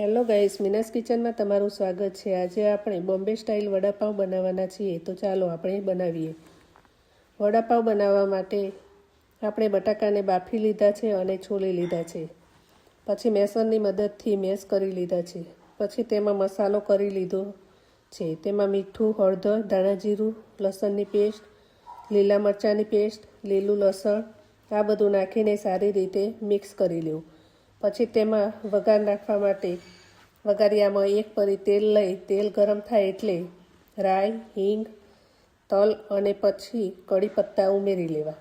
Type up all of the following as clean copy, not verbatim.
Hello guys, Meena's કિચનમાં તમારું સ્વાગત છે। આજે આપણે બોમ્બે સ્ટાઇલ વડાપાઉં બનાવવાના છીએ, તો ચાલો આપણે બનાવીએ। વડાપાઉં બનાવવા માટે આપણે બટાકાને બાફી લીધા છે અને છોલી લીધા છે। પછી મેસરની મદદથી મેશ કરી લીધા છે। પછી તેમાં મસાલો કરી લીધો છે। તેમાં મીઠું, હળદર, ધાણા જીરું, લસણની પેસ્ટ, લીલા મરચાંની પેસ્ટ, લીલું લસણ આ બધું નાખીને સારી રીતે મિક્સ કરી લેવું। પછી તેમાં વઘાર નાખવા માટે વઘારિયામાં એક પરી તેલ લઈ તેલ ગરમ થાય એટલે રાઈ, હિંગ, તલ અને પછી કડી પત્તા ઉમેરી લેવા।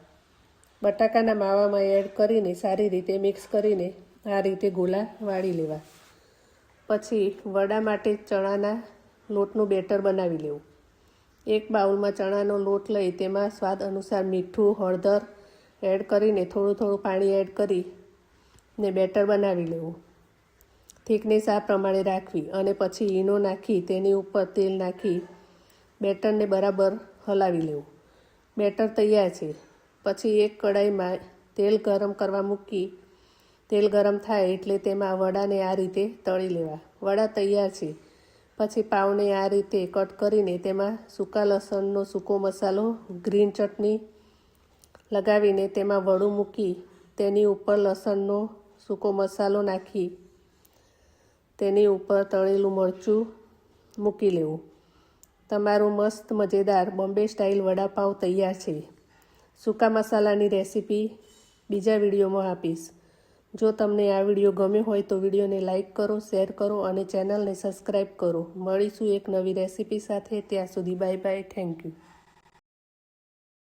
બટાકાના માવામાં એડ કરીને સારી રીતે મિક્સ કરીને આ રીતે ગોલા વાળી લેવા। પછી વડા માટે ચણાના લોટનું બેટર બનાવી લેવું। એક બાઉલમાં ચણાનો લોટ લઈ તેમાં સ્વાદ અનુસાર મીઠું, હળદર એડ કરીને થોડું પાણી એડ કરી ને બેટર બનાવી લેવું। થિકનેસ આ પ્રમાણે રાખવી અને પછી ઈનો નાખી તેની ઉપર તેલ નાખી બેટરને બરાબર હલાવી લેવું। બેટર તૈયાર છે। પછી એક કડાઈમાં તેલ ગરમ કરવા મૂકી તેલ ગરમ થાય એટલે તેમાં વડાને આ રીતે તળી લેવા। વડા તૈયાર છે। પછી પાવને આ રીતે કટ કરીને તેમાં સૂકા લસણનો સૂકો મસાલો, ગ્રીન ચટણી લગાવીને તેમાં વડું મૂકી તેની ઉપર લસણનો સૂકો મસાલો નાખી તેની ઉપર તળેલું મરચું મૂકી લેવું। તમારું મસ્ત મજેદાર બોમ્બે સ્ટાઇલ વડાપાઉં તૈયાર છે। સૂકા મસાલાની રેસીપી બીજા વિડીયોમાં આપીશ। જો તમને આ વિડીયો ગમ્યો હોય તો વિડીયોને લાઇક કરો, શેર કરો અને ચેનલને સબસ્ક્રાઈબ કરો। મળીશું એક નવી રેસીપી સાથે। ત્યાં સુધી બાય બાય, થેન્ક યુ।